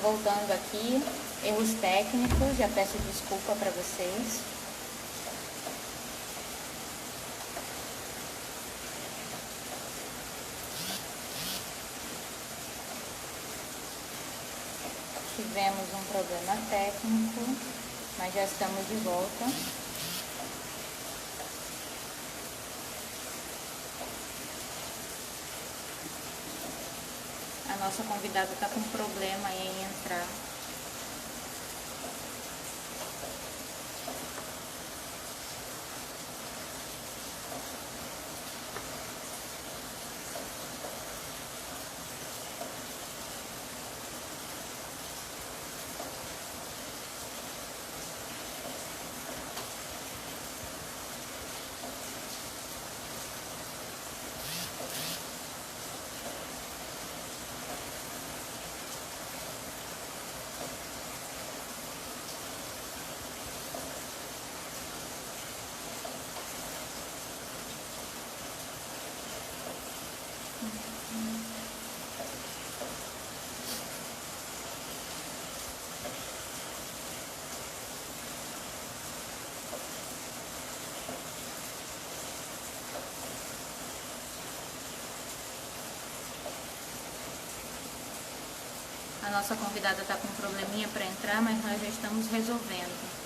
voltando aqui, erros técnicos, já peço desculpa para vocês. Tivemos um problema técnico, mas já estamos de volta. A nossa convidada está com problema em entrar. A nossa convidada está com um probleminha para entrar, mas nós já estamos resolvendo.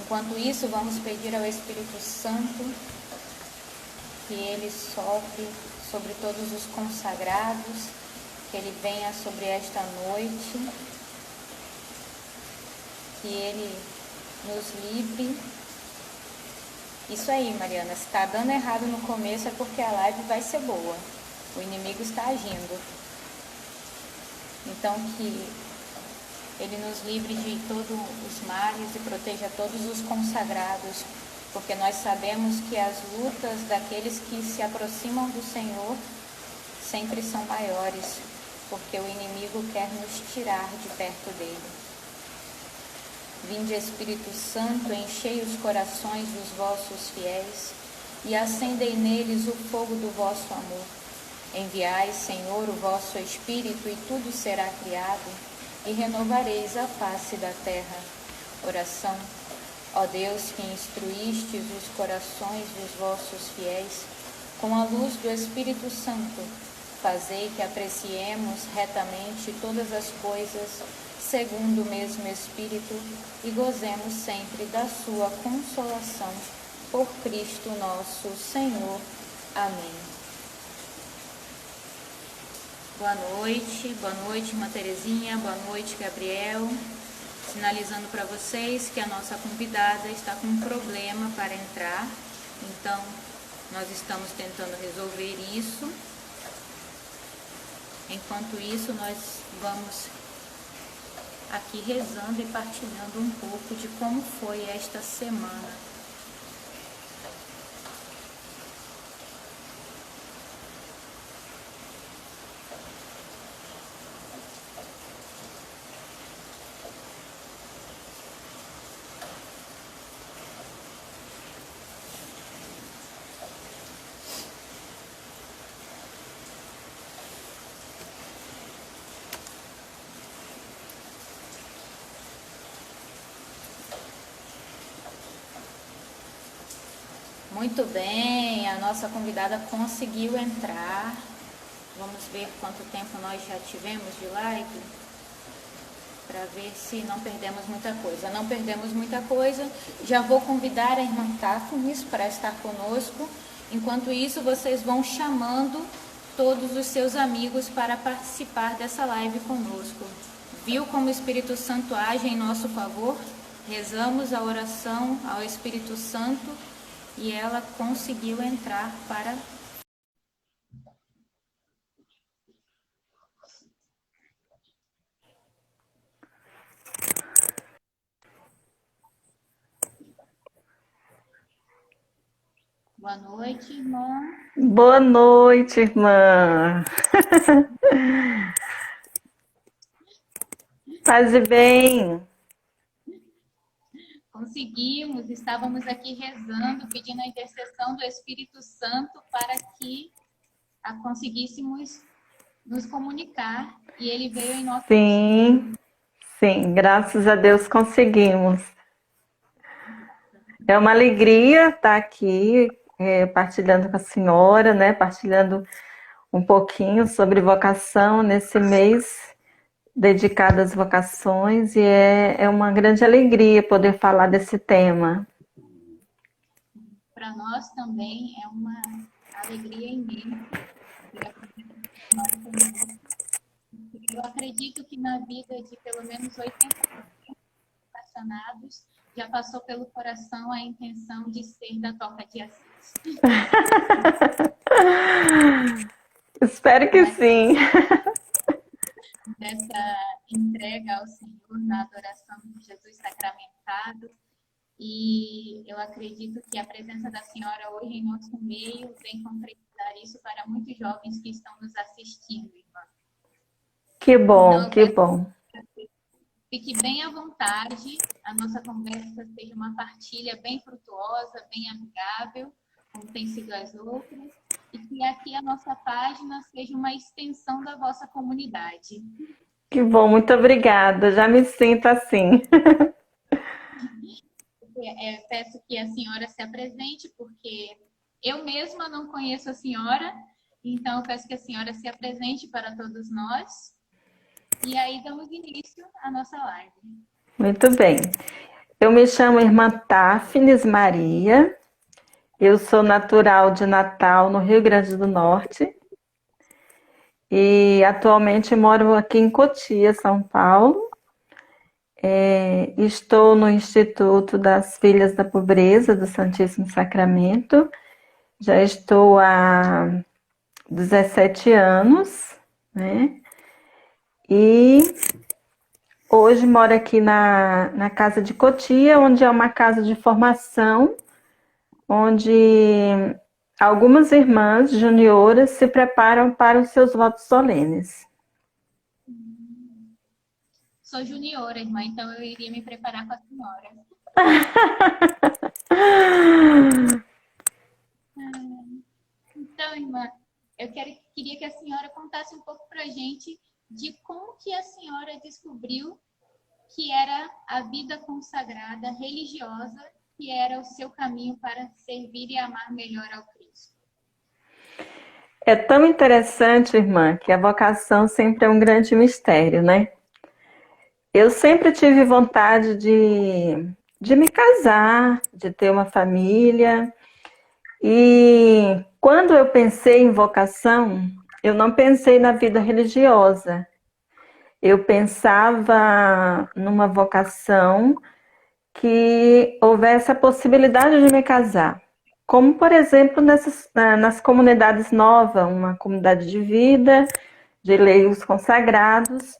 Enquanto isso, vamos pedir ao Espírito Santo que Ele sopre sobre todos os consagrados, que Ele venha sobre esta noite, que Ele nos livre. Isso aí, Mariana, se está dando errado no começo é porque a live vai ser boa, o inimigo está agindo. Então que Ele nos livre de todos os males e proteja todos os consagrados, porque nós sabemos que as lutas daqueles que se aproximam do Senhor sempre são maiores, porque o inimigo quer nos tirar de perto dele. Vinde, Espírito Santo, enchei os corações dos vossos fiéis e acendei neles o fogo do vosso amor. Enviai, Senhor, o vosso Espírito e tudo será criado e renovareis a face da terra. Oração. Ó Deus, que instruístes os corações dos vossos fiéis, com a luz do Espírito Santo, fazei que apreciemos retamente todas as coisas, segundo o mesmo Espírito, e gozemos sempre da sua consolação, por Cristo nosso Senhor. Amém. Boa noite, irmã Terezinha, boa noite, Gabriel. Sinalizando para vocês que a nossa convidada está com um problema para entrar, então nós estamos tentando resolver isso. Enquanto isso, nós vamos aqui rezando e partilhando um pouco de como foi esta semana. Muito bem, a nossa convidada conseguiu entrar. Vamos ver quanto tempo nós já tivemos de live, para ver se não perdemos muita coisa. Não perdemos muita coisa. Já vou convidar a irmã Táfonis para estar conosco. Enquanto isso, vocês vão chamando todos os seus amigos para participar dessa live conosco. Viu como o Espírito Santo age em nosso favor? Rezamos a oração ao Espírito Santo e ela conseguiu entrar para... Boa noite, irmã. Boa noite, irmã. Paz e bem. Conseguimos, estávamos aqui rezando, pedindo a intercessão do Espírito Santo para que conseguíssemos nos comunicar e ele veio em nosso auxílio. Sim, sim, graças a Deus conseguimos. É uma alegria estar aqui, partilhando com a senhora, né? Partilhando um pouquinho sobre vocação nesse mês dedicado às vocações, e é uma grande alegria poder falar desse tema. Para nós também é uma alegria imensa ter a presença da senhora conosco. Eu acredito que na vida de pelo menos 80 vocacionados já passou pelo coração a intenção de ser da Toca de Assis. Espero que sim. Dessa entrega ao Senhor na adoração de Jesus sacramentado. E eu acredito que a presença da senhora hoje em nosso meio vem concretizar isso para muitos jovens que estão nos assistindo, irmã. Que bom, Então, eu que peço bom. que fique bem à vontade, a nossa conversa seja uma partilha bem frutuosa, bem amigável, como tem sido as outras, e que aqui a nossa página seja uma extensão da vossa comunidade. Que bom, muito obrigada. Já me sinto assim. Peço que a senhora se apresente, porque eu mesma não conheço a senhora, então eu peço que a senhora se apresente para todos nós. E aí damos início à nossa live. Muito bem. Eu me chamo Irmã Táfnis Maria. Eu sou natural de Natal, no Rio Grande do Norte. E atualmente moro aqui em Cotia, São Paulo. Estou no Instituto das Filhas da Pobreza do Santíssimo Sacramento. Já estou há 17 anos, né? E hoje moro aqui na Casa de Cotia, onde é uma casa de formação, onde algumas irmãs junioras se preparam para os seus votos solenes. Sou juniora, irmã, então eu iria me preparar com a senhora. Então, irmã, eu queria que a senhora contasse um pouco para a gente de como que a senhora descobriu que era a vida consagrada religiosa, que era o seu caminho para servir e amar melhor ao Cristo. É tão interessante, irmã, que a vocação sempre é um grande mistério, né? Eu sempre tive vontade de me casar, de ter uma família. E quando eu pensei em vocação, eu não pensei na vida religiosa. Eu pensava numa vocação que houvesse a possibilidade de me casar. Como, por exemplo, nas comunidades novas, uma comunidade de vida, de leigos consagrados.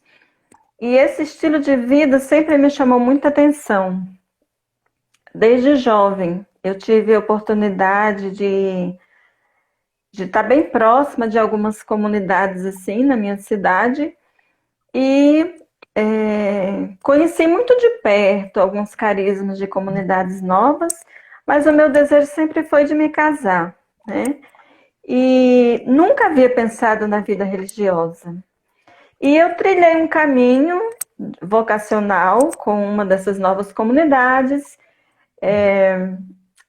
E esse estilo de vida sempre me chamou muita atenção. Desde jovem, eu tive a oportunidade de estar bem próxima de algumas comunidades assim na minha cidade e conheci muito de perto alguns carismas de comunidades novas, mas o meu desejo sempre foi de me casar, né? E nunca havia pensado na vida religiosa. E eu trilhei um caminho vocacional com uma dessas novas comunidades.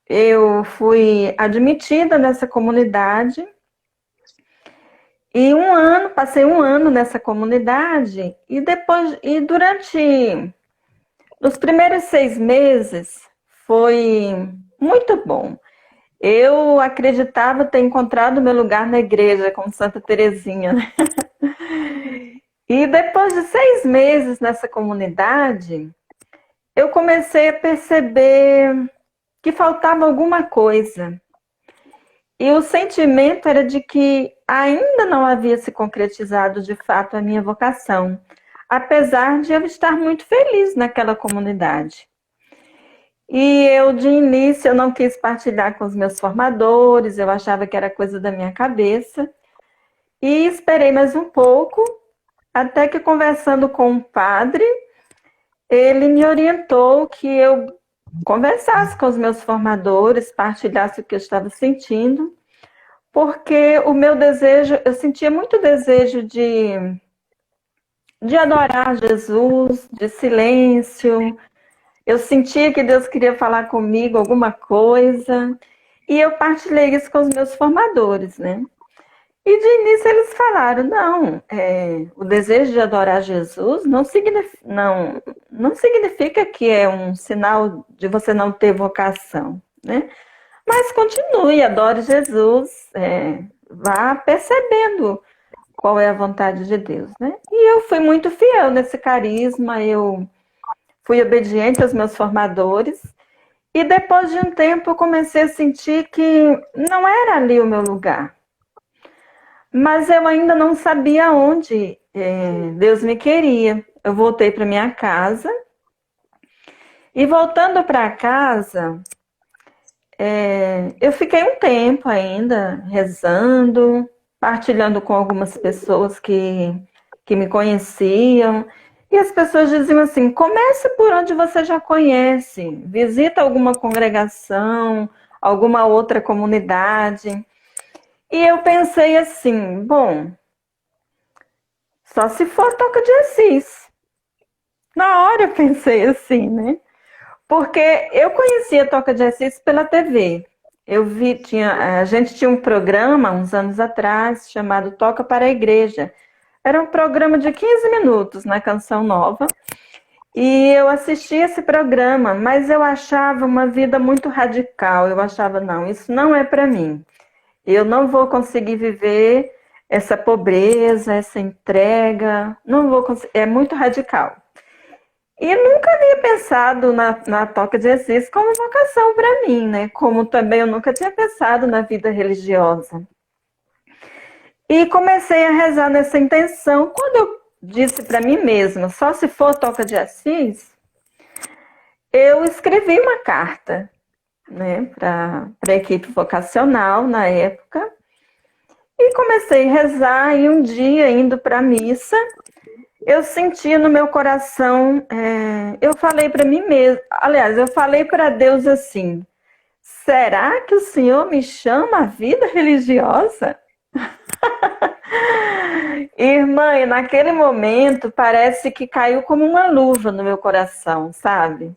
Eu fui admitida nessa comunidade e passei um ano nessa comunidade e durante os primeiros 6 meses foi muito bom. Eu acreditava ter encontrado meu lugar na igreja com Santa Teresinha, né? E depois de 6 meses nessa comunidade, eu comecei a perceber que faltava alguma coisa. E o sentimento era de que ainda não havia se concretizado de fato a minha vocação, apesar de eu estar muito feliz naquela comunidade. E eu, de início, eu não quis partilhar com os meus formadores, eu achava que era coisa da minha cabeça. E esperei mais um pouco, até que conversando com um padre, ele me orientou que eu conversasse com os meus formadores, partilhasse o que eu estava sentindo, porque o meu desejo, eu sentia muito desejo de adorar Jesus, de silêncio. Eu sentia que Deus queria falar comigo alguma coisa, e eu partilhei isso com os meus formadores, né? E de início eles falaram, não, o desejo de adorar Jesus não significa que é um sinal de você não ter vocação, né? Mas continue, adore Jesus, vá percebendo qual é a vontade de Deus, né? E eu fui muito fiel nesse carisma, eu fui obediente aos meus formadores, e depois de um tempo eu comecei a sentir que não era ali o meu lugar. Mas eu ainda não sabia onde Deus me queria. Eu voltei para minha casa, e voltando para casa, eu fiquei um tempo ainda rezando, partilhando com algumas pessoas que me conheciam. E as pessoas diziam assim: comece por onde você já conhece, visita alguma congregação, alguma outra comunidade. E eu pensei assim, bom, só se for Toca de Assis. Na hora eu pensei assim, né? Porque eu conhecia Toca de Assis pela TV. Eu vi, a gente tinha um programa uns anos atrás chamado Toca para a Igreja. Era um programa de 15 minutos na Canção Nova. E eu assistia esse programa, mas eu achava uma vida muito radical. Eu achava, não, isso não é para mim. Eu não vou conseguir viver essa pobreza, essa entrega. Não vou conseguir, é muito radical. E nunca havia pensado na Toca de Assis como vocação para mim, né? Como também eu nunca tinha pensado na vida religiosa. E comecei a rezar nessa intenção. Quando eu disse para mim mesma, só se for Toca de Assis, eu escrevi uma carta, né, para a equipe vocacional na época, e comecei a rezar. E um dia, indo para a missa, eu senti no meu coração, eu falei para mim mesma, aliás, eu falei para Deus assim: será que o Senhor me chama à vida religiosa? Irmã, e naquele momento parece que caiu como uma luva no meu coração, sabe?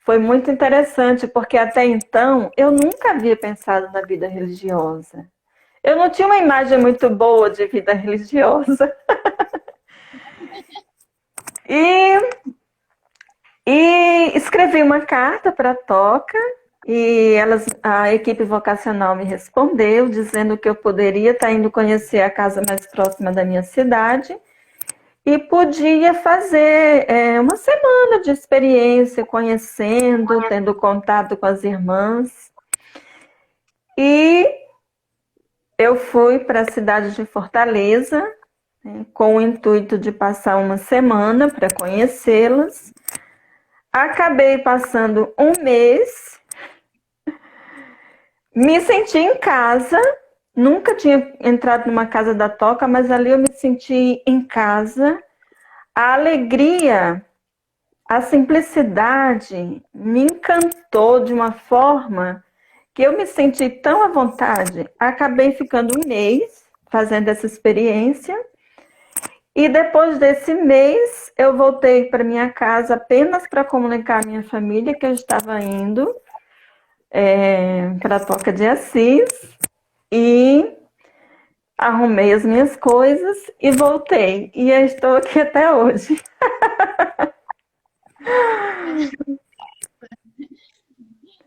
Foi muito interessante, porque até então eu nunca havia pensado na vida religiosa. Eu não tinha uma imagem muito boa de vida religiosa. E escrevi uma carta para a Toca, e a equipe vocacional me respondeu, dizendo que eu poderia estar indo conhecer a casa mais próxima da minha cidade, e podia fazer uma semana de experiência, conhecendo, tendo contato com as irmãs. E eu fui para a cidade de Fortaleza, né, com o intuito de passar uma semana para conhecê-las. Acabei passando um mês, me senti em casa, nunca tinha entrado numa casa da Toca, mas ali eu me senti em casa. A alegria, a simplicidade me encantou de uma forma que eu me senti tão à vontade. Acabei ficando um mês fazendo essa experiência. E depois desse mês, eu voltei para minha casa apenas para comunicar à minha família que eu estava indo para a Toca de Assis, e arrumei as minhas coisas e voltei. E eu estou aqui até hoje.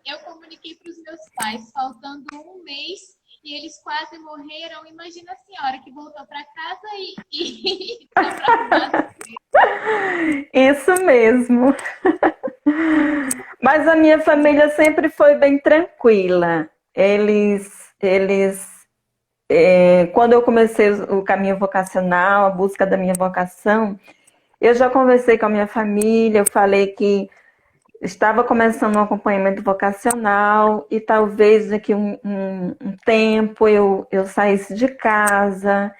Eu comuniquei para os meus pais, faltando um mês, e eles quase morreram. Imagina a senhora que voltou para casa e Isso mesmo. Mas a minha família sempre foi bem tranquila. Quando eu comecei o caminho vocacional, a busca da minha vocação, eu já conversei com a minha família, eu falei que estava começando um acompanhamento vocacional e talvez daqui um tempo eu saísse de casa,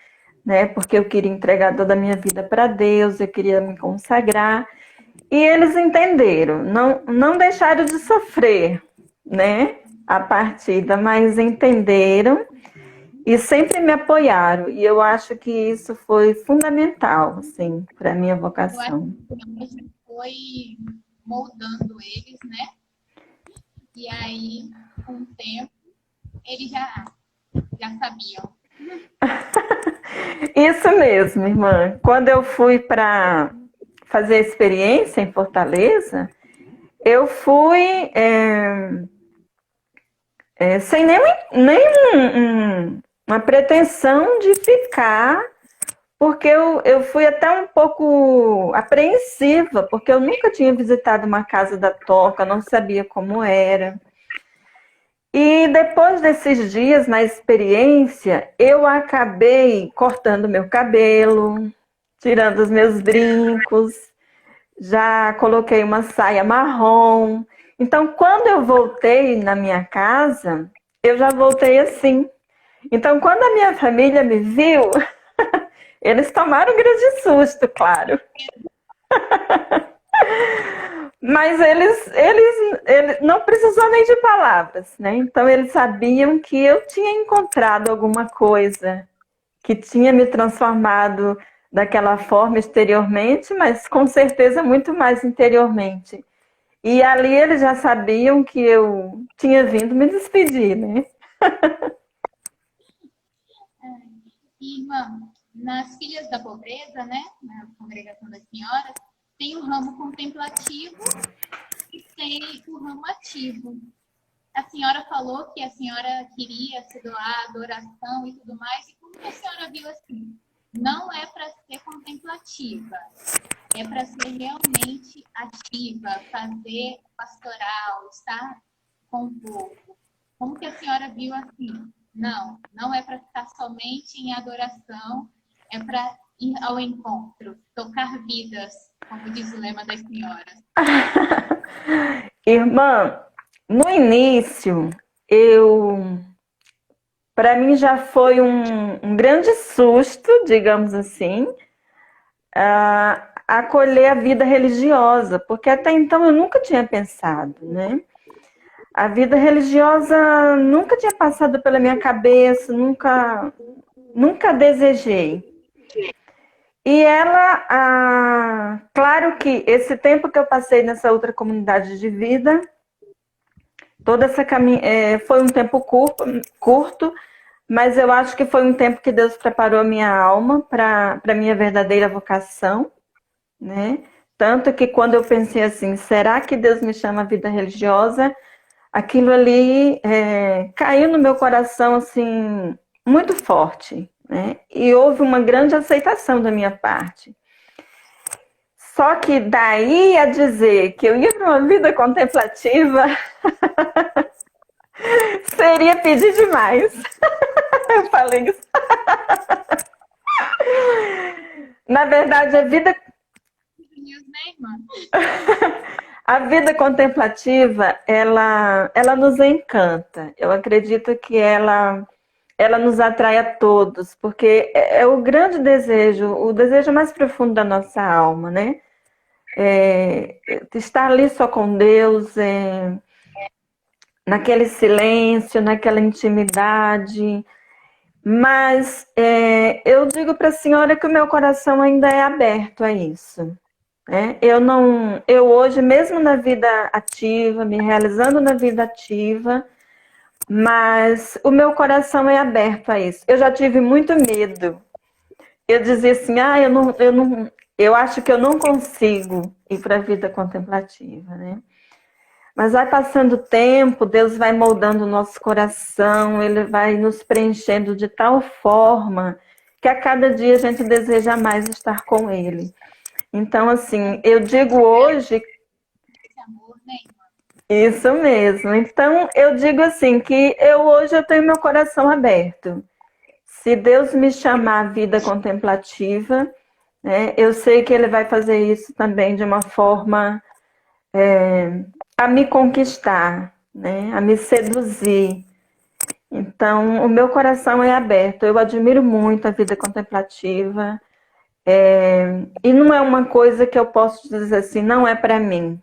né? Porque eu queria entregar toda a minha vida para Deus, eu queria me consagrar. E eles entenderam, não deixaram de sofrer, né? A partida, mas entenderam e sempre me apoiaram. E eu acho que isso foi fundamental, assim, para a minha Eu acho vocação. que a gente foi moldando eles, né? E aí, com o tempo, eles já sabiam. Isso mesmo, irmã. Quando eu fui para fazer a experiência em Fortaleza, eu fui sem uma pretensão de ficar, porque eu fui até um pouco apreensiva, porque eu nunca tinha visitado uma casa da Toca, não sabia como era. E depois desses dias na experiência, eu acabei cortando meu cabelo, tirando os meus brincos, já coloquei uma saia marrom. Então, quando eu voltei na minha casa, eu já voltei assim. Então, quando a minha família me viu, eles tomaram um grande susto, claro. Mas eles não precisou nem de palavras, né? Então, eles sabiam que eu tinha encontrado alguma coisa que tinha me transformado daquela forma exteriormente, mas com certeza muito mais interiormente. E ali eles já sabiam que eu tinha vindo me despedir, né? Irmã, nas Filhas da Pobreza, né? Na Congregação das Senhoras, tem o ramo contemplativo e tem o ramo ativo. A senhora falou que a senhora queria se doar à adoração e tudo mais, e como que a senhora viu assim? Não é para ser contemplativa, é para ser realmente ativa, fazer pastoral, estar com o povo. Como que a senhora viu assim? Não é para ficar somente em adoração, é para ir ao encontro, tocar vidas, como diz o lema das senhoras. Irmã, no início, para mim já foi um grande susto, digamos assim, acolher a vida religiosa, porque até então eu nunca tinha pensado, né? A vida religiosa nunca tinha passado pela minha cabeça, nunca desejei. E claro que esse tempo que eu passei nessa outra comunidade de vida, toda essa foi um tempo curto, mas eu acho que foi um tempo que Deus preparou a minha alma para a minha verdadeira vocação, né? Tanto que quando eu pensei assim, será que Deus me chama à vida religiosa? Aquilo ali caiu no meu coração assim muito forte, né? E houve uma grande aceitação da minha parte. Só que daí a dizer que eu ia para uma vida contemplativa seria pedir demais. Eu falei isso. Na verdade, a vida contemplativa, ela nos encanta. Eu acredito que ela nos atrai a todos, porque é o grande desejo, o desejo mais profundo da nossa alma, né? Estar ali só com Deus, naquele silêncio, naquela intimidade. Mas eu digo para a senhora que o meu coração ainda é aberto a isso. Né? Eu hoje, mesmo na vida ativa, me realizando na vida ativa, mas o meu coração é aberto a isso. Eu já tive muito medo. Eu dizia assim, eu acho que eu não consigo ir para a vida contemplativa, né? Mas vai passando o tempo, Deus vai moldando o nosso coração, Ele vai nos preenchendo de tal forma que a cada dia a gente deseja mais estar com Ele. Então, assim, eu digo hoje... Esse amor, né, irmã? Isso mesmo. Então, eu digo assim, que hoje eu tenho meu coração aberto. Se Deus me chamar à vida contemplativa, né, eu sei que Ele vai fazer isso também de uma forma a me conquistar, né? A me seduzir. Então, o meu coração é aberto. Eu admiro muito a vida contemplativa. E não é uma coisa que eu posso dizer assim, não é para mim,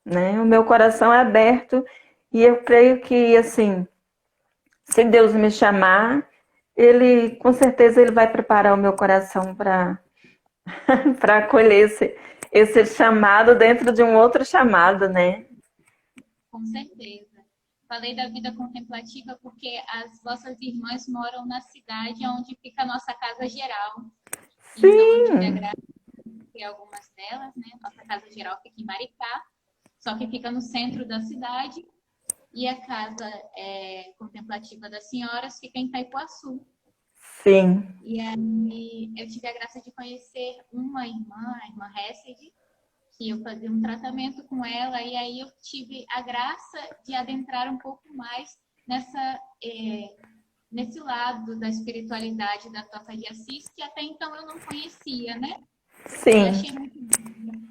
né? O meu coração é aberto e eu creio que, assim, se Deus me chamar, Ele, com certeza, Ele vai preparar o meu coração para para acolher esse chamado dentro de um outro chamado, né? Com certeza. Falei da vida contemplativa porque as vossas irmãs moram na cidade onde fica a nossa casa geral. Então, eu tive a Sim, graça de ter algumas delas, né? Nossa casa geral fica em Maricá, só que fica no centro da cidade. E a casa contemplativa das senhoras fica em Itaipuaçu. sim. E aí eu tive a graça de conhecer uma irmã, a irmã Hesed, que eu fazia um tratamento com ela, e aí eu tive a graça de adentrar um pouco mais nesse lado da espiritualidade da Toca de Assis, que até então eu não conhecia, né? E Sim, achei muito bom,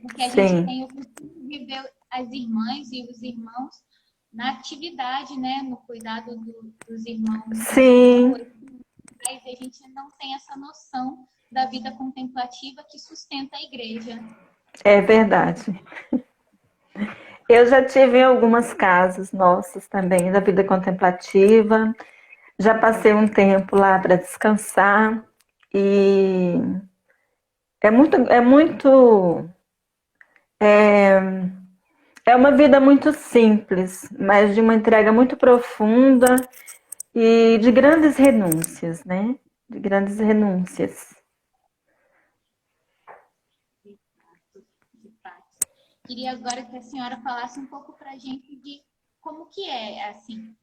porque a gente sim, tem o costume de ver as irmãs e os irmãos na atividade, né? No cuidado dos irmãos na rua, sim, mas a gente não tem essa noção da vida contemplativa que sustenta a igreja. é verdade. Eu já tive em algumas casas nossas também da vida contemplativa. Já passei um tempo lá para descansar e é, é uma vida muito simples, mas de uma entrega muito profunda e de grandes renúncias, né? De grandes renúncias. De fato. Queria agora que a senhora falasse um pouco para a gente de como que é, assim,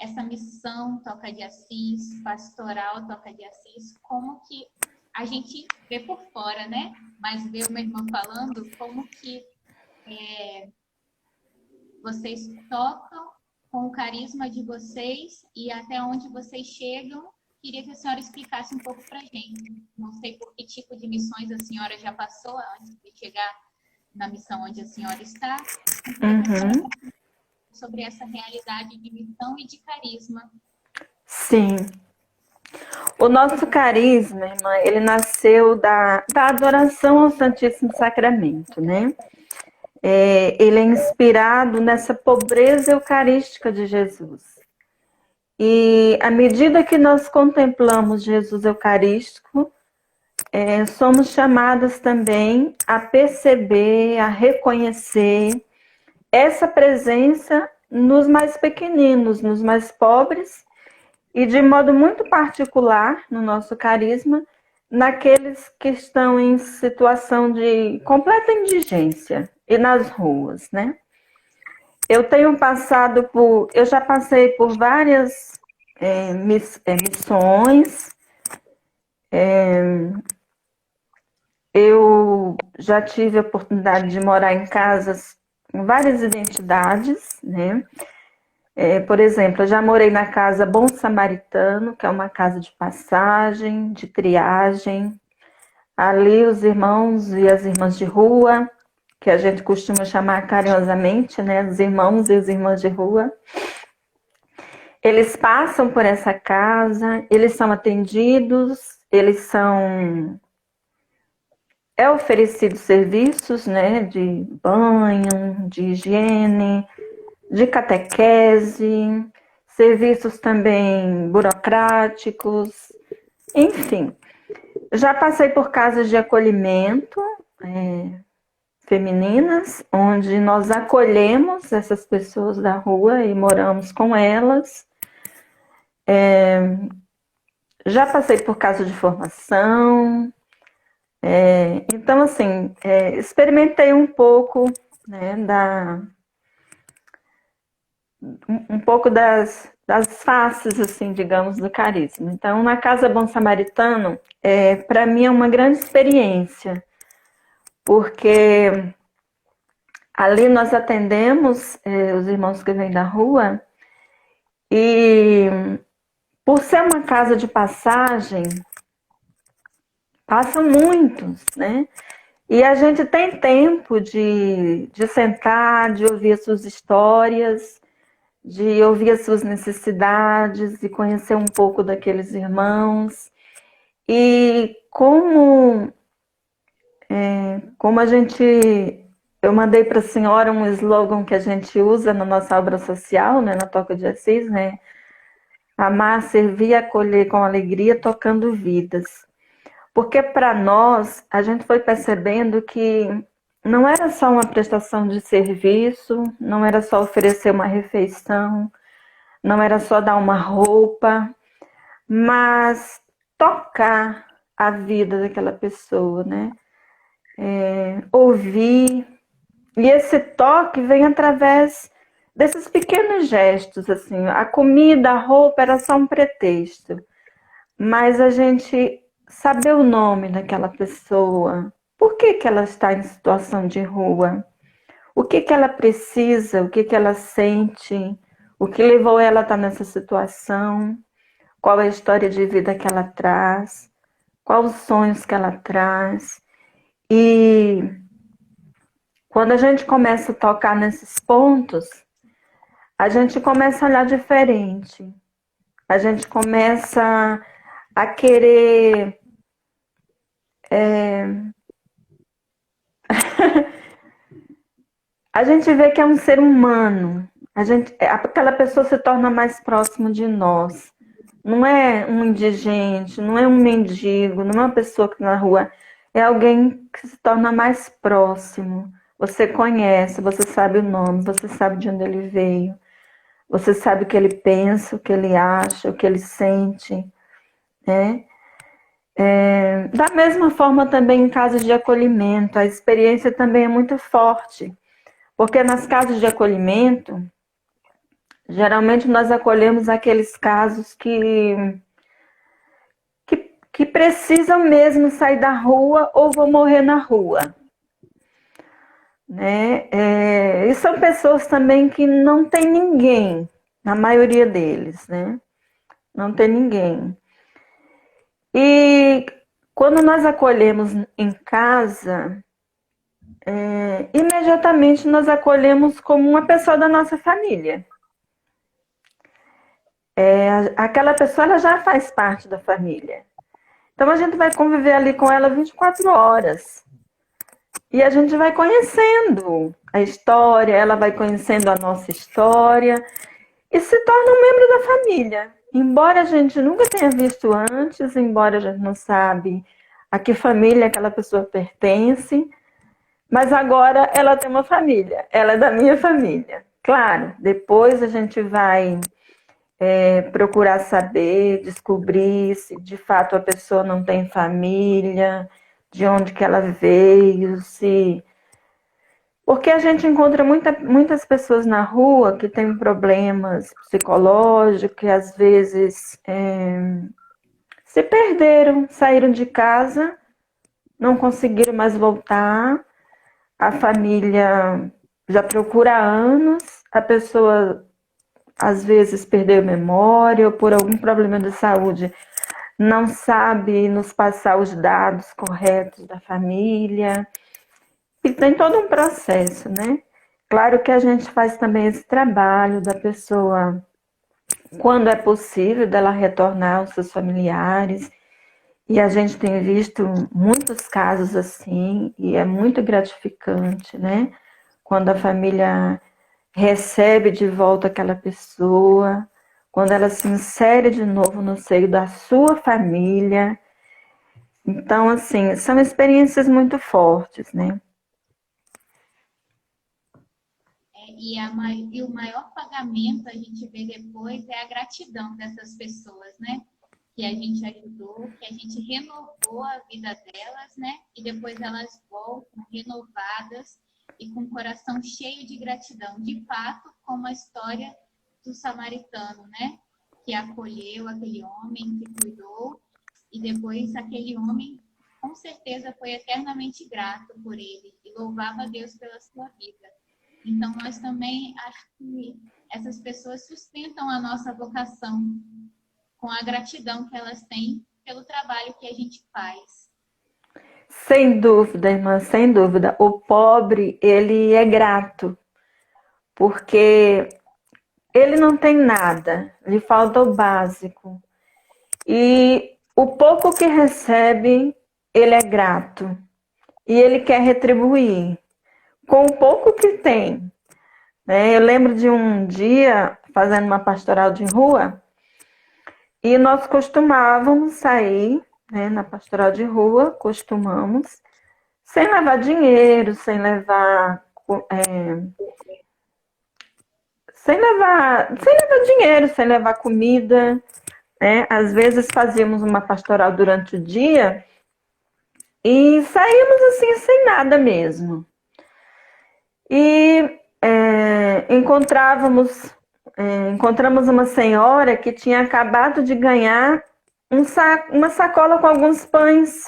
essa missão Toca de Assis, pastoral Toca de Assis, como que a gente vê por fora, né? Mas vê uma irmã falando como que vocês tocam com o carisma de vocês e até onde vocês chegam. Queria que a senhora explicasse um pouco para a gente. Não sei por que tipo de missões a senhora já passou antes de chegar na missão onde a senhora está. Eu queria que a senhora Uhum. falasse sobre essa realidade de missão e de carisma. Sim. O nosso carisma, irmã, ele nasceu da adoração ao Santíssimo Sacramento, né? Ele é inspirado nessa pobreza eucarística de Jesus. E à medida que nós contemplamos Jesus Eucarístico, somos chamadas também a perceber, a reconhecer essa presença nos mais pequeninos, nos mais pobres e de modo muito particular no nosso carisma, naqueles que estão em situação de completa indigência e nas ruas, né? Eu já passei por várias missões. Eu já tive a oportunidade de morar em casas com várias identidades, né? Por exemplo, eu já morei na casa Bom Samaritano, que é uma casa de passagem, de triagem. Ali os irmãos e as irmãs de rua, que a gente costuma chamar carinhosamente, né? Os irmãos e as irmãs de rua. Eles passam por essa casa, eles são atendidos, é oferecido serviços, né, de banho, de higiene, de catequese, serviços também burocráticos, enfim. Já passei por casas de acolhimento femininas, onde nós acolhemos essas pessoas da rua e moramos com elas. Já passei por casa de formação. Então, assim, experimentei um pouco, né, um pouco das faces, assim, digamos, do carisma. Então, na Casa Bom Samaritano, para mim é uma grande experiência, porque ali nós atendemos os irmãos que vêm da rua e, por ser uma casa de passagem, passam muitos, né? E a gente tem tempo de sentar, de ouvir as suas histórias, de ouvir as suas necessidades, de conhecer um pouco daqueles irmãos. E como a gente, eu mandei para a senhora um slogan que a gente usa na nossa obra social, né, na Toca de Assis, né? Amar, servir e acolher com alegria, tocando vidas. Porque para nós, a gente foi percebendo que não era só uma prestação de serviço, não era só oferecer uma refeição, não era só dar uma roupa, mas tocar a vida daquela pessoa, né? Ouvir. E esse toque vem através desses pequenos gestos, assim. A comida, a roupa era só um pretexto. Mas a gente saber o nome daquela pessoa, por que que ela está em situação de rua, o que que ela precisa, o que que ela sente, o que levou ela a estar nessa situação, qual é a história de vida que ela traz, quais os sonhos que ela traz. E quando a gente começa a tocar nesses pontos, a gente começa a olhar diferente. A gente começa a querer a gente vê que é um ser humano. Aquela pessoa se torna mais próximo de nós. Não é um indigente, não é um mendigo, não é uma pessoa que na rua. É alguém que se torna mais próximo. Você conhece, você sabe o nome, você sabe de onde ele veio. Você sabe o que ele pensa, o que ele acha, o que ele sente, né? Da mesma forma também em casos de acolhimento, a experiência também é muito forte, porque nas casas de acolhimento, geralmente nós acolhemos aqueles casos que precisam mesmo sair da rua ou vão morrer na rua, né? E são pessoas também que não tem ninguém, na maioria deles, né? Não tem ninguém. E quando nós acolhemos em casa, imediatamente nós acolhemos como uma pessoa da nossa família. Aquela pessoa ela já faz parte da família. Então a gente vai conviver ali com ela 24 horas. E a gente vai conhecendo a história, ela vai conhecendo a nossa história e se torna um membro da família. Embora a gente nunca tenha visto antes, embora a gente não sabe a que família aquela pessoa pertence, mas agora ela tem uma família, ela é da minha família. Claro, depois a gente vai procurar saber, descobrir se de fato a pessoa não tem família, de onde que ela veio, se... Porque a gente encontra muitas pessoas na rua que têm problemas psicológicos, que às vezes se perderam, saíram de casa, não conseguiram mais voltar, a família já procura há anos, a pessoa às vezes perdeu memória ou por algum problema de saúde não sabe nos passar os dados corretos da família. E tem todo um processo, né? Claro que a gente faz também esse trabalho da pessoa, quando é possível, dela retornar aos seus familiares. E a gente tem visto muitos casos assim, e é muito gratificante, né? Quando a família recebe de volta aquela pessoa, quando ela se insere de novo no seio da sua família. Então, assim, são experiências muito fortes, né? E o maior pagamento a gente vê depois é a gratidão dessas pessoas, né? Que a gente ajudou, que a gente renovou a vida delas, né? E depois elas voltam renovadas e com o coração cheio de gratidão. De fato, como a história do samaritano, né? Que acolheu aquele homem, que cuidou, e depois aquele homem, com certeza, foi eternamente grato por ele e louvava a Deus pela sua vida. Então, nós também, acho que essas pessoas sustentam a nossa vocação com a gratidão que elas têm pelo trabalho que a gente faz. Sem dúvida, irmã, sem dúvida. O pobre, ele é grato, porque ele não tem nada, lhe falta o básico. E o pouco que recebe, ele é grato. E ele quer retribuir com o pouco que tem. Eu lembro de um dia, fazendo uma pastoral de rua, e nós costumávamos sair, na pastoral de rua, costumamos, sem levar dinheiro, sem levar dinheiro, sem levar comida. Às vezes fazíamos uma pastoral durante o dia e saímos assim sem nada mesmo. E encontramos uma senhora que tinha acabado de ganhar uma sacola com alguns pães.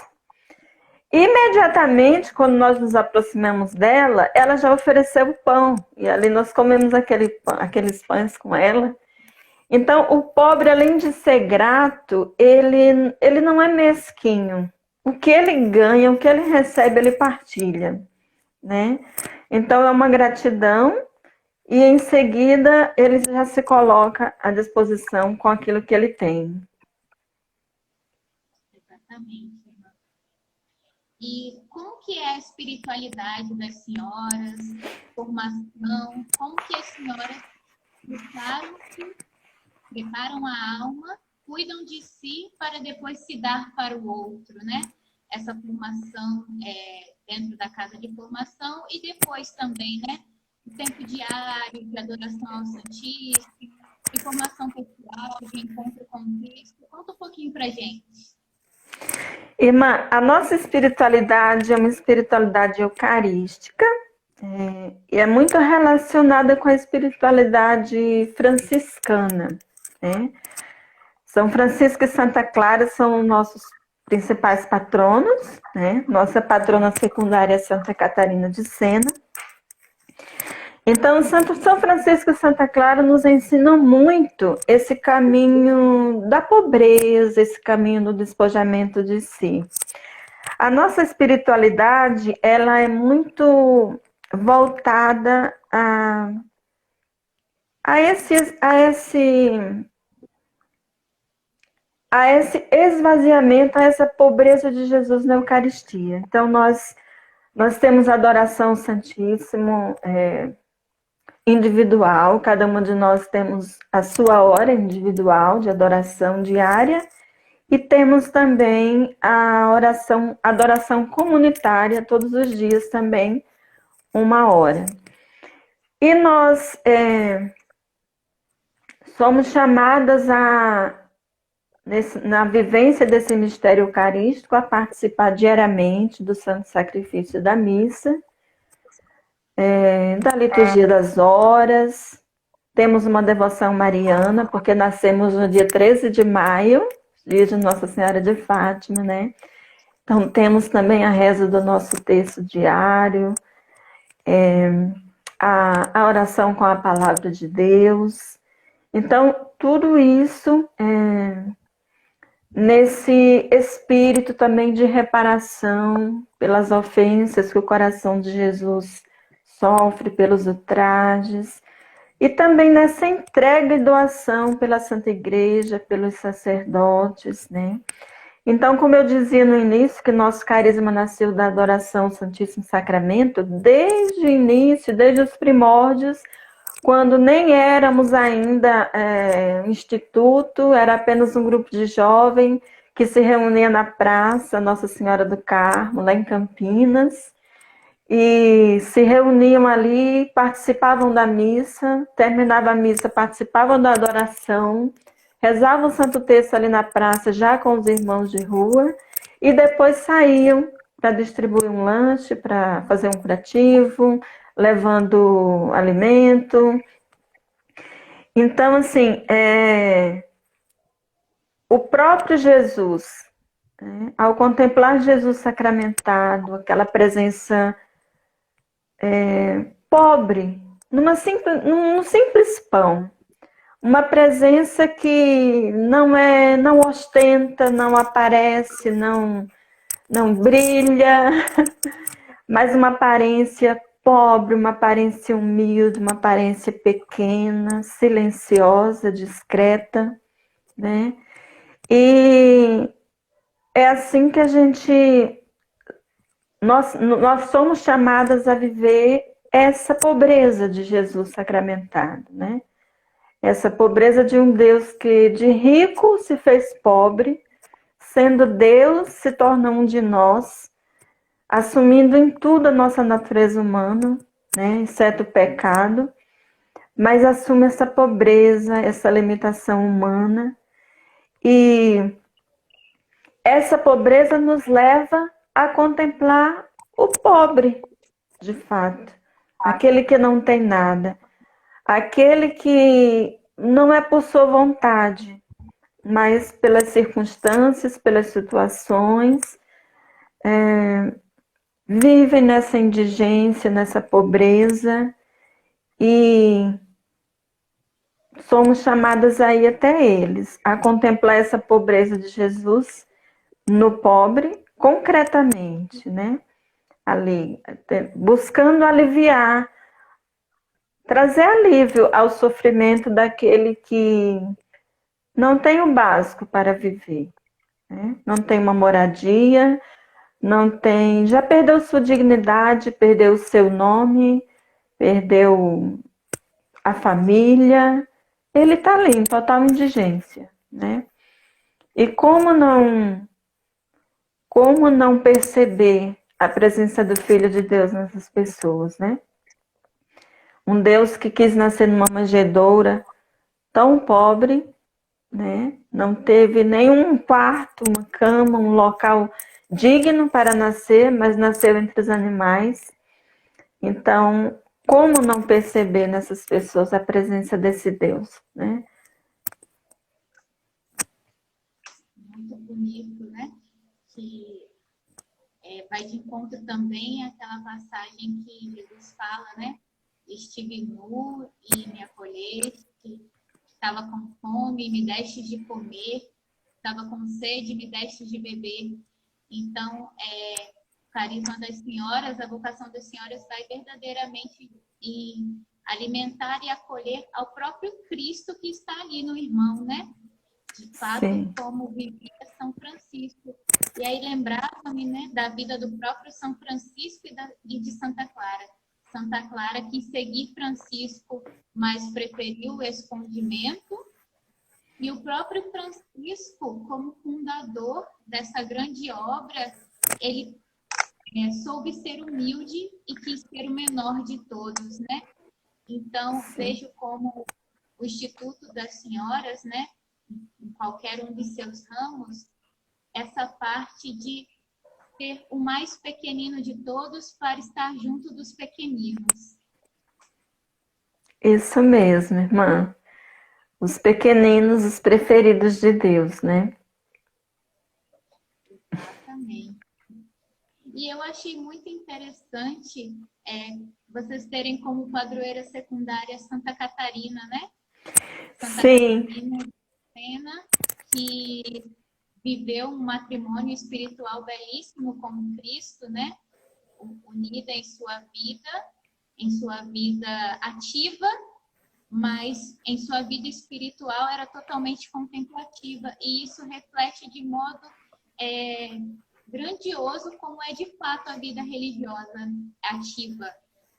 Imediatamente, quando nós nos aproximamos dela, ela já ofereceu o pão. E ali nós comemos aqueles pães com ela. Então, o pobre, além de ser grato, ele não é mesquinho. O que ele ganha, o que ele recebe, ele partilha, né? Então, é uma gratidão e, em seguida, ele já se coloca à disposição com aquilo que ele tem. Exatamente. E como que é a espiritualidade das senhoras, formação, como que as senhoras preparam a alma, cuidam de si para depois se dar para o outro, né? Essa formação dentro da casa de formação e depois também, né? O tempo diário de adoração ao Santíssimo, de formação pessoal, de encontro com Cristo. Conta um pouquinho pra gente. Irmã, a nossa espiritualidade é uma espiritualidade eucarística e é muito relacionada com a espiritualidade franciscana. São Francisco e Santa Clara são nossos principais patronos. Nossa patrona secundária é Santa Catarina de Sena. Então, São Francisco e Santa Clara nos ensinam muito esse caminho da pobreza, esse caminho do despojamento de si. A nossa espiritualidade, ela é muito voltada a esse esvaziamento, a essa pobreza de Jesus na Eucaristia. Então, nós temos adoração ao Santíssimo individual, cada uma de nós temos a sua hora individual de adoração diária e temos também a adoração comunitária todos os dias também, 1 hora. E nós somos chamadas na vivência desse mistério eucarístico, a participar diariamente do Santo Sacrifício da Missa, da Liturgia das Horas. Temos uma devoção mariana, porque nascemos no dia 13 de maio, dia de Nossa Senhora de Fátima, né? Então, temos também a reza do nosso texto diário, a oração com a palavra de Deus. Então, tudo isso nesse espírito também de reparação pelas ofensas que o coração de Jesus sofre, pelos ultrajes, e também nessa entrega e doação pela Santa Igreja, pelos sacerdotes, né? Então, como eu dizia no início, que nosso carisma nasceu da adoração ao Santíssimo Sacramento, desde o início, desde os primórdios, quando nem éramos ainda instituto, era apenas um grupo de jovens que se reunia na praça Nossa Senhora do Carmo, lá em Campinas, e se reuniam ali, participavam da missa, terminava a missa, participavam da adoração, rezavam o Santo Texto ali na praça, já com os irmãos de rua, e depois saíam para distribuir um lanche, para fazer um curativo, levando alimento. Então, assim, o próprio Jesus, ao contemplar Jesus sacramentado, aquela presença pobre, num simples pão, uma presença que não ostenta, não aparece, não não brilha, mas uma aparência pobre, uma aparência humilde, uma aparência pequena, silenciosa, discreta, né? E é assim que nós somos chamadas a viver essa pobreza de Jesus sacramentado, né? Essa pobreza de um Deus que de rico se fez pobre, sendo Deus se torna um de nós, assumindo em tudo a nossa natureza humana, né? Exceto o pecado, mas assume essa pobreza, essa limitação humana, e essa pobreza nos leva a contemplar o pobre, de fato, aquele que não tem nada, aquele que não é por sua vontade, mas pelas circunstâncias, pelas situações, vivem nessa indigência, nessa pobreza, e somos chamadas a ir até eles, a contemplar essa pobreza de Jesus no pobre, concretamente, né? Ali, buscando aliviar, trazer alívio ao sofrimento daquele que não tem o básico para viver, né? Não tem uma moradia, não tem, já perdeu sua dignidade, perdeu o seu nome, perdeu a família, ele está ali em total indigência, né? E como não perceber a presença do Filho de Deus nessas pessoas, né? Um Deus que quis nascer numa manjedoura tão pobre, né? Não teve nenhum quarto, uma cama, um local digno para nascer, mas nasceu entre os animais. Então, como não perceber nessas pessoas a presença desse Deus, né? Muito bonito, né? Que vai de encontro também àquela passagem que Jesus fala, né? Estive nu e me acolheste, estava com fome e me deste de comer, estava com sede e me deste de beber. Então, o carisma das senhoras, a vocação das senhoras vai verdadeiramente em alimentar e acolher ao próprio Cristo que está ali no irmão, né? De fato, sim, como vivia São Francisco. E aí lembrava-me, né, da vida do próprio São Francisco e de Santa Clara. Santa Clara quis seguir Francisco, mas preferiu o escondimento. E o próprio Francisco, como fundador dessa grande obra, ele soube ser humilde e quis ser o menor de todos, né? Então, vejo como o Instituto das Senhoras, né, em qualquer um de seus ramos, essa parte de ser o mais pequenino de todos para estar junto dos pequeninos. Isso mesmo, irmã. Os pequeninos, os preferidos de Deus, né? Exatamente. E eu achei muito interessante vocês terem como padroeira secundária Santa Catarina, né? Santa Sim. Catarina, que viveu um matrimônio espiritual belíssimo com Cristo, né? Unida em sua vida ativa, mas em sua vida espiritual era totalmente contemplativa, e isso reflete de modo grandioso como é de fato a vida religiosa ativa.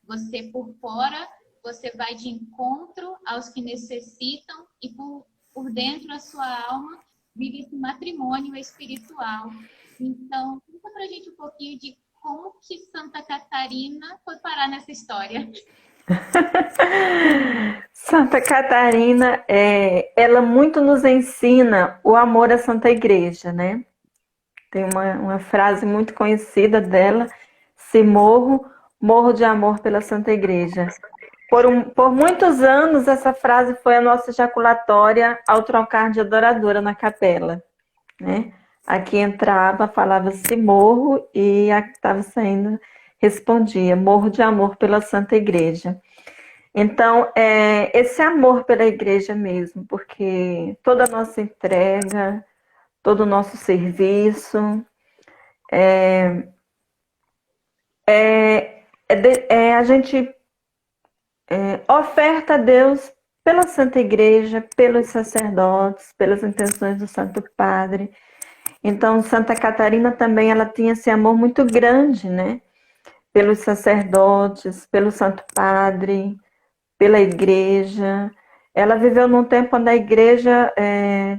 Você por fora, você vai de encontro aos que necessitam, e por dentro a sua alma vive esse matrimônio espiritual. Então, conta pra gente um pouquinho de como que Santa Catarina foi parar nessa história. Santa Catarina, ela muito nos ensina o amor à Santa Igreja, né? Tem uma frase muito conhecida dela: se morro, morro de amor pela Santa Igreja. Por muitos anos, essa frase foi a nossa ejaculatória ao trocar de adoradora na capela, né? Aqui entrava, falava-se morro, e a que estava saindo respondia: morro de amor pela Santa Igreja. Então, esse amor pela Igreja mesmo, porque toda a nossa entrega, todo o nosso serviço, A gente oferta a Deus pela Santa Igreja, pelos sacerdotes, pelas intenções do Santo Padre. Então, Santa Catarina também, ela tinha esse amor muito grande, né? Pelos sacerdotes, pelo Santo Padre, pela Igreja. Ela viveu num tempo onde a Igreja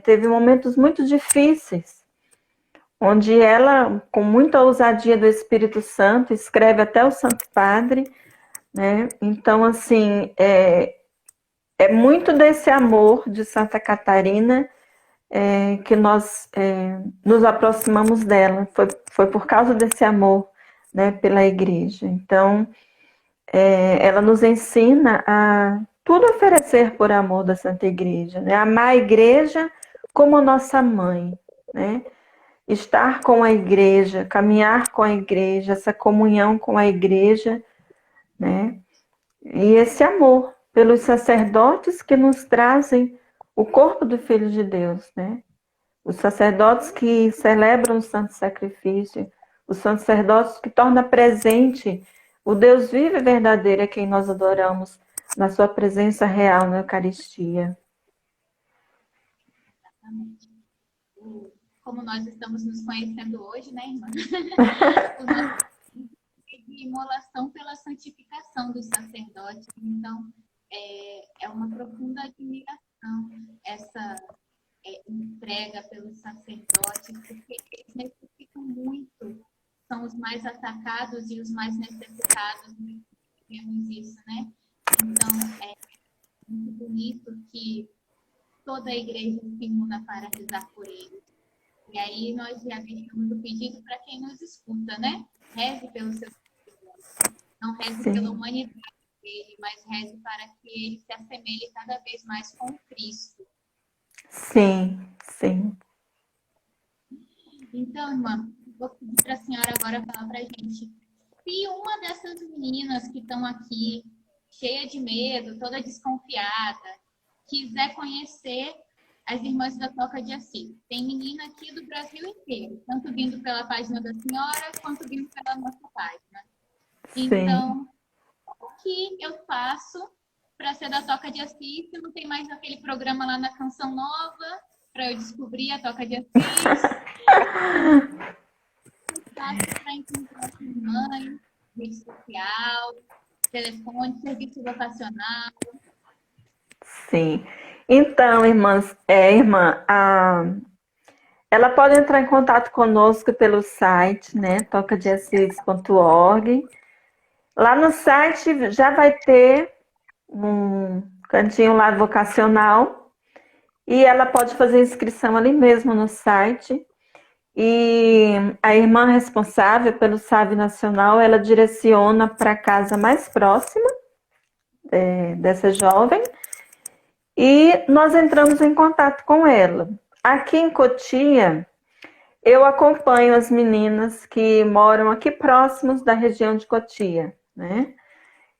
teve momentos muito difíceis, onde ela, com muita ousadia do Espírito Santo, escreve até o Santo Padre, né? Então, assim, é muito desse amor de Santa Catarina que nós nos aproximamos dela. Foi por causa desse amor, né, pela Igreja. Então, ela nos ensina a tudo oferecer por amor da Santa Igreja, né? Amar a Igreja como nossa mãe, né? Estar com a Igreja, caminhar com a Igreja, essa comunhão com a Igreja, né? E esse amor pelos sacerdotes que nos trazem o corpo do Filho de Deus, né? Os sacerdotes que celebram o santo sacrifício, os sacerdotes que tornam presente o Deus vivo e verdadeiro a quem nós adoramos na sua presença real na Eucaristia. Exatamente. Como nós estamos nos conhecendo hoje, né, irmã? O nosso de imolação pela santificação dos sacerdotes. Então, é uma profunda admiração essa entrega pelos sacerdotes, porque eles necessitam muito, são os mais atacados e os mais necessitados, vemos isso, né? Então, é muito bonito que toda a igreja se una para rezar por eles. E aí nós já deixamos o pedido para quem nos escuta, né? Reze pelos seus sacerdotes. Não reze pela humanidade dele, mas reze para que ele se assemelhe cada vez mais com Cristo. Sim, sim. Então, irmã, vou pedir para a senhora agora falar para a gente. Se uma dessas meninas que estão aqui, cheia de medo, toda desconfiada, quiser conhecer as Irmãs da Toca de Assis, tem menina aqui do Brasil inteiro, tanto vindo pela página da senhora, quanto vindo pela nossa página. Então, o que eu faço para ser da Toca de Assis se não tem mais aquele programa lá na Canção Nova, para eu descobrir a Toca de Assis? Eu faço para encontrar com mãe, rede social, telefone, serviço vocacional. Sim. Então, irmã, ela pode entrar em contato conosco pelo site, né, tocadeassis.org. Lá no site já vai ter um cantinho lá vocacional e ela pode fazer inscrição ali mesmo no site. E a irmã responsável pelo SAV Nacional, ela direciona para a casa mais próxima dessa jovem e nós entramos em contato com ela. Aqui em Cotia, eu acompanho as meninas que moram aqui próximos da região de Cotia, né?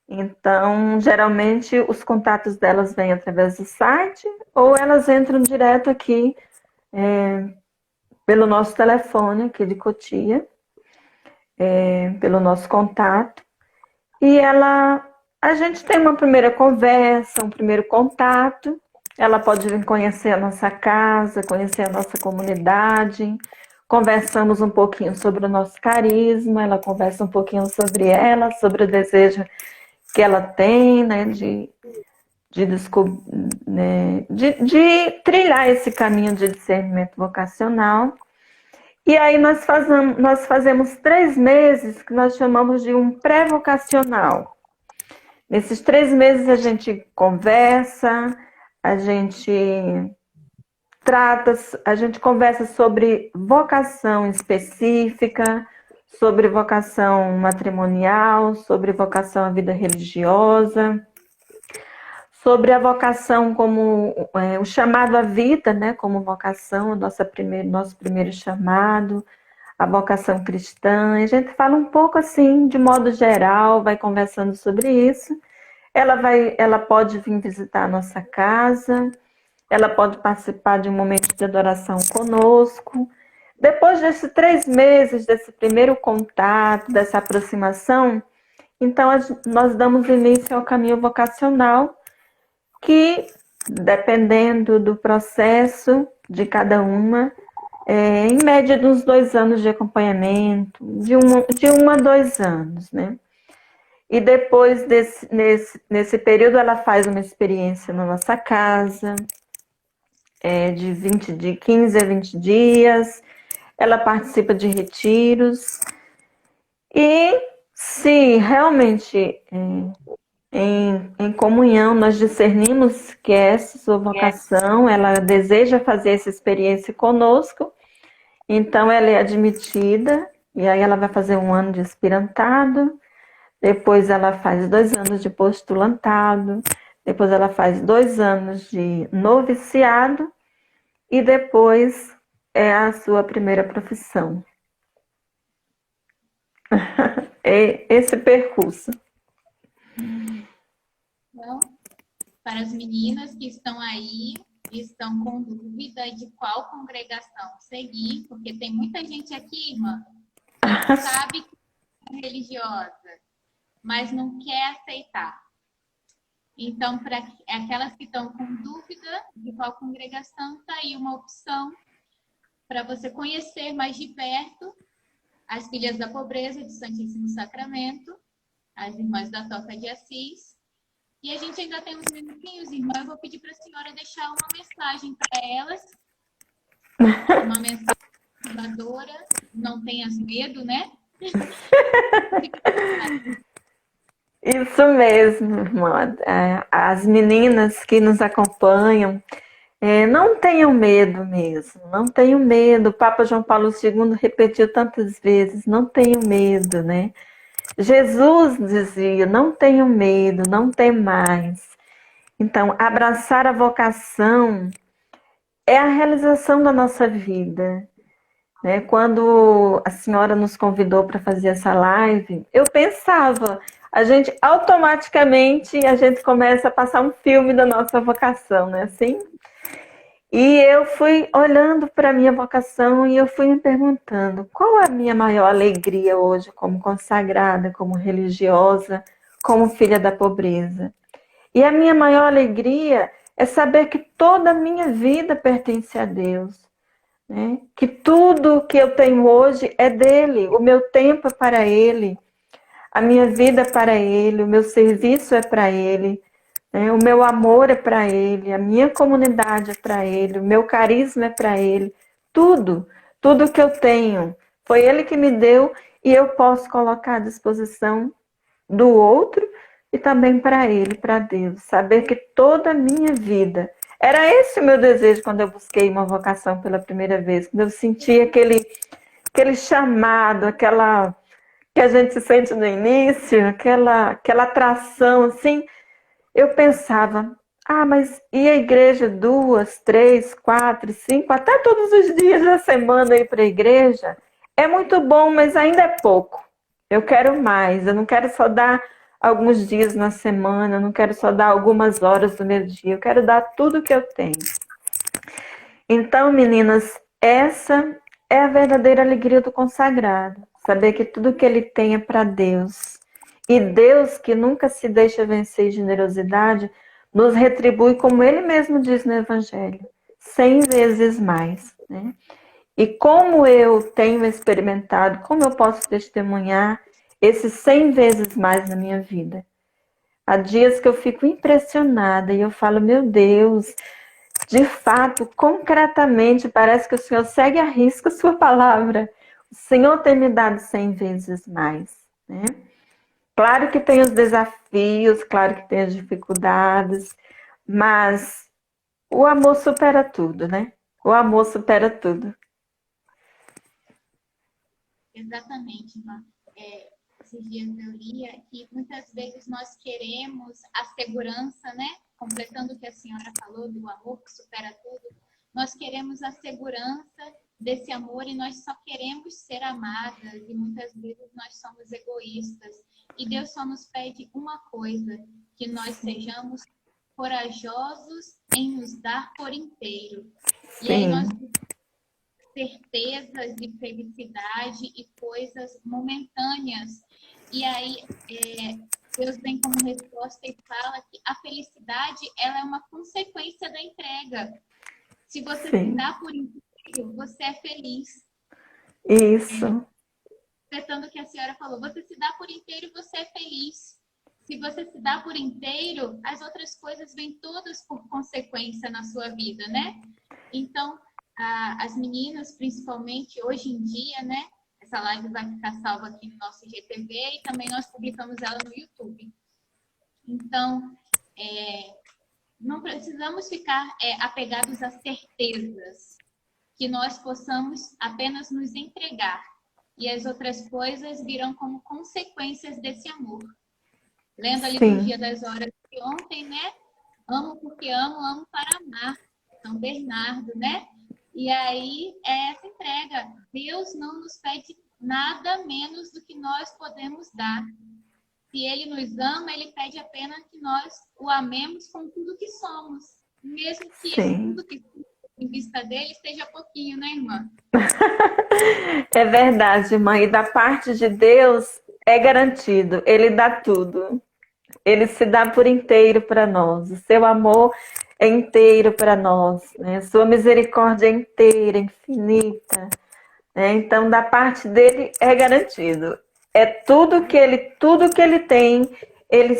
Então, geralmente, os contatos delas vêm através do site ou elas entram direto aqui pelo nosso telefone aqui de Cotia, pelo nosso contato. E a gente tem uma primeira conversa, um primeiro contato. Ela pode vir conhecer a nossa casa, conhecer a nossa comunidade. Conversamos um pouquinho sobre o nosso carisma, ela conversa um pouquinho sobre ela, sobre o desejo que ela tem, né, de trilhar esse caminho de discernimento vocacional. E aí nós fazemos 3 meses que nós chamamos de um pré-vocacional. Nesses 3 meses a gente conversa, a gente conversa sobre vocação específica, sobre vocação matrimonial, sobre vocação à vida religiosa, sobre a vocação como o chamado à vida, né, como vocação, nosso primeiro chamado, a vocação cristã. A gente fala um pouco assim, de modo geral, vai conversando sobre isso. Ela pode vir visitar a nossa casa, ela pode participar de um momento de adoração conosco. Depois desses 3 meses, desse primeiro contato, dessa aproximação, então nós damos início ao caminho vocacional, que, dependendo do processo de cada uma, em média de uns 2 anos de acompanhamento, de 1 a 2 anos, né? E depois nesse período ela faz uma experiência na nossa casa, de 15 a 20 dias, ela participa de retiros, e se realmente em comunhão nós discernimos que essa é sua vocação, ela deseja fazer essa experiência conosco, então ela é admitida, e aí ela vai fazer 1 ano de aspirantado, depois ela faz 2 anos de postulantado, depois ela faz 2 anos de noviciado, e depois é a sua primeira profissão. É esse percurso. Então, para as meninas que estão aí, estão com dúvida de qual congregação seguir, porque tem muita gente aqui, irmã, que sabe que é religiosa, mas não quer aceitar. Então, para aquelas que estão com dúvida de qual congregação, está aí uma opção para você conhecer mais de perto as Filhas da Pobreza de Santíssimo Sacramento, as Irmãs da Toca de Assis. E a gente ainda tem uns minutinhos, irmã. Eu vou pedir para a senhora deixar uma mensagem para elas. Uma mensagem motivadora. Não tenhas medo, né? Isso mesmo, irmã. As meninas que nos acompanham, não tenham medo mesmo, não tenham medo. O Papa João Paulo II repetiu tantas vezes, não tenham medo, né? Jesus dizia, não tenham medo, não temais. Então, abraçar a vocação é a realização da nossa vida. Né? Quando a senhora nos convidou para fazer essa live, eu pensava, automaticamente a gente começa a passar um filme da nossa vocação, né? Assim? E eu fui olhando para a minha vocação e eu fui me perguntando, qual é a minha maior alegria hoje como consagrada, como religiosa, como filha da pobreza? E a minha maior alegria é saber que toda a minha vida pertence a Deus, né? Que tudo que eu tenho hoje é dele, o meu tempo é para ele, a minha vida é para ele, o meu serviço é para ele, né? O meu amor é para ele, a minha comunidade é para ele, o meu carisma é para ele, tudo que eu tenho foi ele que me deu, e eu posso colocar à disposição do outro e também para ele, para Deus. Saber que toda a minha vida, era esse o meu desejo quando eu busquei uma vocação pela primeira vez, quando eu senti aquele chamado, aquela que a gente sente no início, aquela atração, assim, eu pensava, mas e a igreja 2, 3, 4, 5, até todos os dias da semana ir para a igreja? É muito bom, mas ainda é pouco. Eu quero mais, eu não quero só dar alguns dias na semana, eu não quero só dar algumas horas do meu dia, eu quero dar tudo que eu tenho. Então, meninas, essa é a verdadeira alegria do consagrado, saber que tudo que ele tem é para Deus. E Deus, que nunca se deixa vencer em generosidade, nos retribui, como ele mesmo diz no Evangelho, 100 vezes mais, né? E como eu tenho experimentado, como eu posso testemunhar esses 100 vezes mais na minha vida? Há dias que eu fico impressionada e eu falo, meu Deus, de fato, concretamente, parece que o Senhor segue à risca a sua palavra. O Senhor tem me dado 100 vezes mais, né? Claro que tem os desafios, claro que tem as dificuldades, mas o amor supera tudo, né? O amor supera tudo. Exatamente, irmã. Esses dias eu lia que muitas vezes nós queremos a segurança, né? Completando o que a senhora falou do amor que supera tudo, nós queremos a segurança desse amor e nós só queremos ser amadas e muitas vezes nós somos egoístas. E Deus só nos pede uma coisa, que nós sejamos corajosos em nos dar por inteiro. Sim. E aí nós certezas de felicidade e coisas momentâneas. E aí, Deus vem como resposta e fala que a felicidade ela é uma consequência da entrega. Se você se Sim, dá por inteiro, você é feliz. isso, Tratando o que a senhora falou, você se dá por inteiro, você é feliz. Se você se dá por inteiro, as outras coisas vêm todas por consequência na sua vida, né? Então, as meninas, principalmente hoje em dia, né? Essa live vai ficar salva aqui no nosso IGTV e também nós publicamos ela no YouTube. Então, não precisamos ficar apegados a certezas, que nós possamos apenas nos entregar e as outras coisas virão como consequências desse amor. Lendo a sim, liturgia das horas de ontem, né? Amo porque amo, amo para amar. São Bernardo, né? E aí é essa entrega. Deus não nos pede nada menos do que nós podemos dar. Se Ele nos ama, Ele pede apenas que nós o amemos com tudo que somos. Mesmo que esse sim. tudo que em vista dele esteja pouquinho, né, irmã? É verdade, mãe. E da parte de Deus é garantido, Ele dá tudo. Ele se dá por inteiro para nós. O seu amor é inteiro para nós, né? Sua misericórdia é inteira, infinita, né? Então, da parte dele é garantido. É tudo que ele tem, ele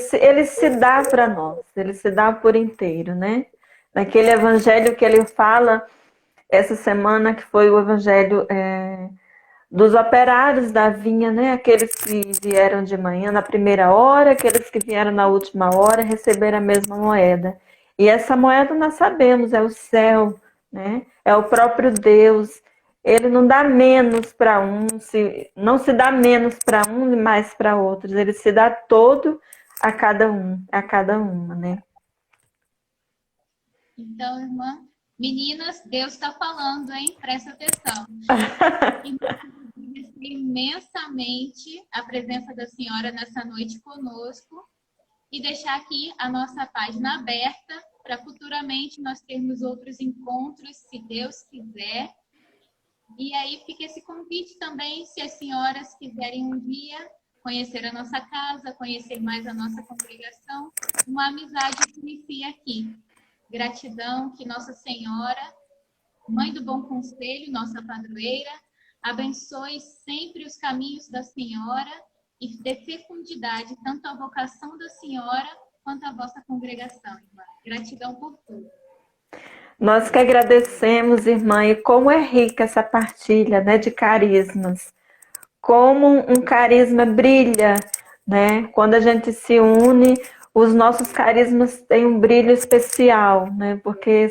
se dá para nós. Ele se dá por inteiro, né? Naquele evangelho que ele fala essa semana, que foi o evangelho dos operários da vinha, né? Aqueles que vieram de manhã na primeira hora, aqueles que vieram na última hora receberam a mesma moeda. E essa moeda nós sabemos, é o céu, né? É o próprio Deus. Ele não dá menos para um, não se dá menos para um e mais para outros. Ele se dá todo a cada um, a cada uma, né? Então, irmã, meninas, Deus está falando, hein? Presta atenção. E agradecer imensamente a presença da senhora nessa noite conosco e deixar aqui a nossa página aberta para futuramente nós termos outros encontros, se Deus quiser. E aí fica esse convite também, se as senhoras quiserem um dia conhecer a nossa casa, conhecer mais a nossa congregação, uma amizade se inicia aqui. Gratidão que Nossa Senhora, Mãe do Bom Conselho, nossa padroeira, abençoe sempre os caminhos da Senhora e dê fecundidade tanto à vocação da Senhora quanto à vossa congregação, irmã. Gratidão por tudo. Nós que agradecemos, irmã, e como é rica essa partilha, né, de carismas. Como um carisma brilha, né? Quando a gente se une, os nossos carismas têm um brilho especial, né? Porque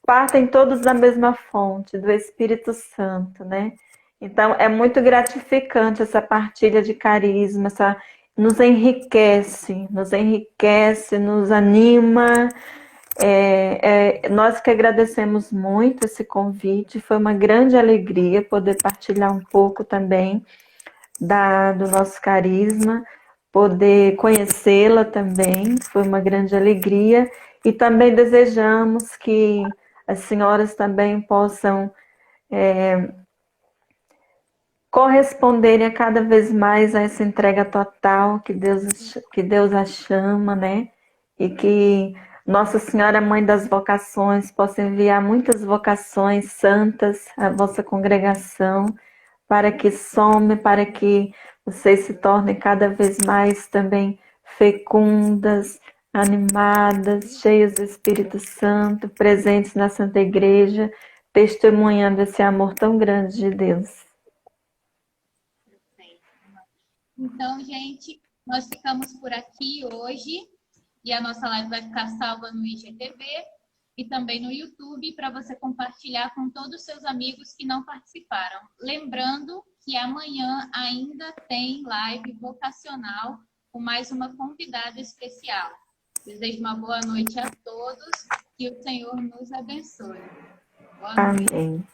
partem todos da mesma fonte, do Espírito Santo, né? Então é muito gratificante essa partilha de carisma, nos enriquece, nos anima. Nós que agradecemos muito esse convite, foi uma grande alegria poder partilhar um pouco também do nosso carisma, poder conhecê-la também, foi uma grande alegria, e também desejamos que as senhoras também possam corresponderem a cada vez mais a essa entrega total que Deus a chama, né? E que Nossa Senhora, Mãe das Vocações, possa enviar muitas vocações santas à vossa congregação, para que para que vocês se tornem cada vez mais também fecundas, animadas, cheias do Espírito Santo, presentes na Santa Igreja, testemunhando esse amor tão grande de Deus. Então, gente, nós ficamos por aqui hoje e a nossa live vai ficar salva no IGTV e também no YouTube para você compartilhar com todos os seus amigos que não participaram. Lembrando que amanhã ainda tem live vocacional com mais uma convidada especial. Desejo uma boa noite a todos, que o Senhor nos abençoe. Boa noite. Amém.